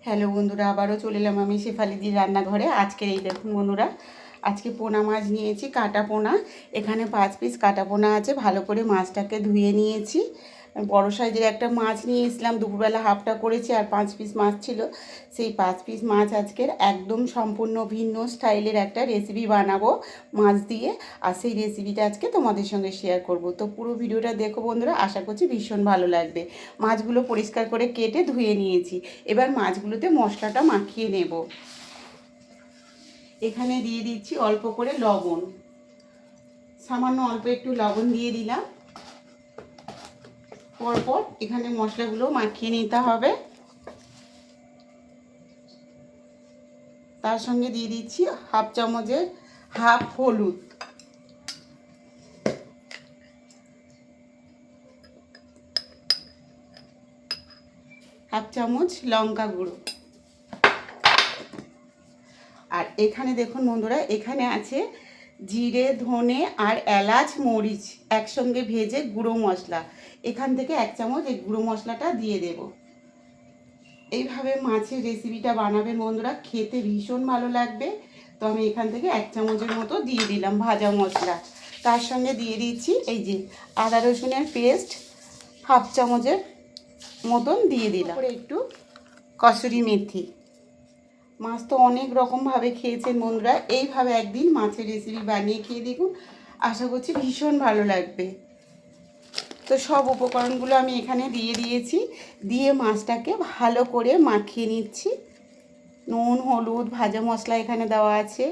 Hello বন্ধুরা, আবারও চলে এলাম আমি শেফালিদির রান্নাঘরে। আজকের এই দেখুন বন্ধুরা, আজকে পোনা মাছ নিয়েছি, কাটা পোনা। এখানে 5 পিস কাটা পোনা আছে। ভালো করে মাছটাকে ধুয়ে নিয়েছি। বড় সাইজের একটা মাছ নিয়ে এসলাম, দুপুরবেলা হাফটা করেছি, আর 5 পিস মাছ ছিল। সেই 5 পিস মাছ আজকের একদম সম্পূর্ণ ভিন্ন স্টাইলের একটা রেসিপি বানাবো মাছ দিয়ে। আর সেই রেসিপিটা আজকে তোমাদের সঙ্গে শেয়ার করব। তো পুরো ভিডিওটা দেখো বন্ধুরা, আশা করছি ভীষণ ভালো লাগবে। মাছগুলো পরিষ্কার করে কেটে ধুয়ে নিয়েছি। এবার মাছগুলোতে মশলাটা মাখিয়ে নেব। এখানে দিয়ে দিচ্ছি অল্প করে লবণ, সামান্য অল্প একটু লবণ দিয়ে দিলাম। পরপর এখানে মশলাগুলো মাখিয়ে নিতে হবে। তার সঙ্গে দিয়ে দিচ্ছি হাফ চামচের হাফ হলুদ, হাফ চামচ লঙ্কা গুঁড়ো। আর এখানে দেখুন বন্ধুরা, এখানে আছে জিরে, ধনে আর এলাচ, মরিচ একসঙ্গে ভেজে গুঁড়ো মশলা। এখান থেকে 1 চামচ এই গুঁড়ো মশলাটা দিয়ে দেব। এইভাবে মাছের রেসিপিটা বানাবেন বন্ধুরা, খেতে ভীষণ ভালো লাগবে। তো আমি এখান থেকে 1 চামচের মতো দিয়ে দিলাম ভাজা মশলা। তার সঙ্গে দিয়ে দিচ্ছি এই যে আদা রসুনের পেস্ট, হাফ চামচের মতন দিয়ে দিলাম। তারপরে একটু কসুরি মেথি। মাছ তো অনেক রকমভাবে খেয়েছেন বন্ধুরা, এইভাবে একদিন মাছের রেসিপি বানিয়ে খেয়ে দেখুন, আশা করছি ভীষণ ভালো লাগবে। তো সব উপকরণগুলো আমি এখানে দিয়ে দিয়েছি। দিয়ে মাছটাকে ভালো করে মাখিয়ে নিচ্ছি। নুন, হলুদ, ভাজা মশলা এখানে দেওয়া আছে,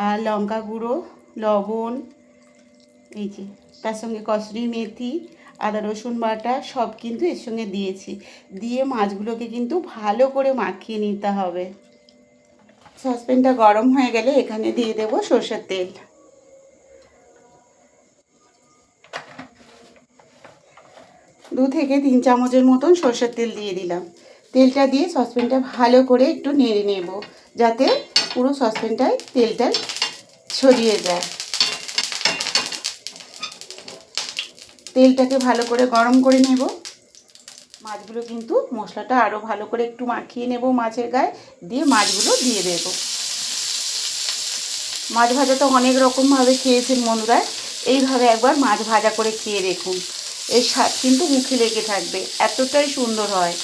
আর লঙ্কা গুঁড়ো, লবণ, এই যে তার সঙ্গে কসুরি মেথি, আদা রসুন বাটা সব কিন্তু এর সঙ্গে দিয়েছি। দিয়ে মাছগুলোকে কিন্তু ভালো করে মাখিয়ে নিতে হবে। সসপ্যানটা গরম হয়ে গেলে এখানে দিয়ে দেব সরষের তেল। 2 থেকে 3 চামচের মতন সরষের তেল দিয়ে দিলাম। তেলটা দিয়ে সসপ্যানটা ভালো করে একটু নেড়ে নেব, যাতে পুরো সসপ্যানটায় তেলটা ছড়িয়ে যায়। তেলটাকে ভালো করে গরম করে নেব। মাছগুলো কিন্তু মশলাটা আরও ভালো করে একটু মাখিয়ে নেব মাছের গায়ে, দিয়ে মাছগুলো দিয়ে দেব। মাছ ভাজা তো অনেক রকমভাবে খেয়েছেন বন্ধুরা, এইভাবে একবার মাছ ভাজা করে খেয়ে দেখুন। এর স্বাদ কিন্তু মুখে লেগে থাকবে, এতটাই সুন্দর হয়।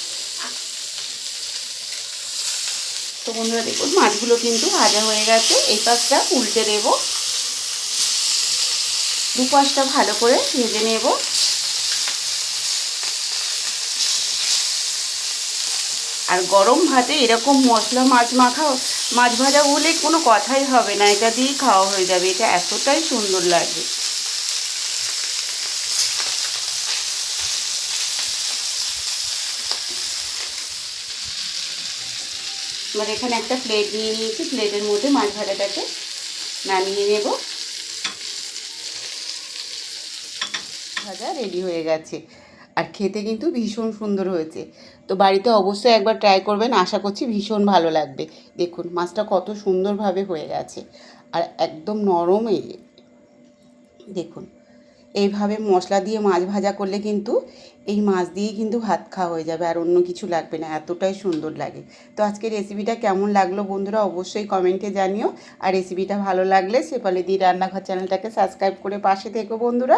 তো বন্ধুরা দেখুন, মাছগুলো কিন্তু ভাজা হয়ে গেছে। এই পাশটা উল্টে দেব, দুপাশটা ভালো করে ভেজে নেব। আর গরম ভাতে এরকম মশলা মাছ মাখা মাছ ভাজা হলে কোনো কথাই হবে না, এটা দিয়েই খাওয়া হয়ে যাবে। এটা এতটাই সুন্দর লাগে। এবার এখানে একটা প্লেট নিয়ে নিয়েছি, প্লেটের মধ্যে মাছ ভাজাটাকে নামিয়ে নেব। ভাজা রেডি হয়ে গেছে, আর খেতে কিন্তু ভীষণ সুন্দর হয়েছে। তো বাড়িতে অবশ্যই একবার ট্রাই করবেন, আশা করছি ভীষণ ভালো লাগবে। দেখুন মাছটা কত সুন্দরভাবে হয়ে গেছে, আর একদম নরম। এই দেখুন, এইভাবে মশলা দিয়ে মাছ ভাজা করলে কিন্তু এই মাছ দিয়েই কিন্তু ভাত খাওয়া হয়ে যাবে, আর অন্য কিছু লাগবে না, এতটাই সুন্দর লাগে। তো আজকে রেসিপিটা কেমন লাগলো বন্ধুরা অবশ্যই কমেন্টে জানিও। আর রেসিপিটা ভালো লাগলে শেফালিদির রান্নাঘর চ্যানেলটাকে সাবস্ক্রাইব করে পাশে থেকো বন্ধুরা।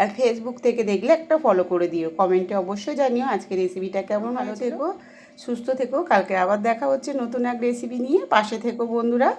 আর ফেসবুক থেকে দেখলে একটা ফলো করে দিও, কমেন্টে অবশ্যই জানিও আজকে রেসিপিটা কেমন। ভালো থেকো, সুস্থ থেকো। কালকে আবার দেখা হচ্ছে নতুন এক রেসিপি নিয়ে। পাশে থেকো বন্ধুরা।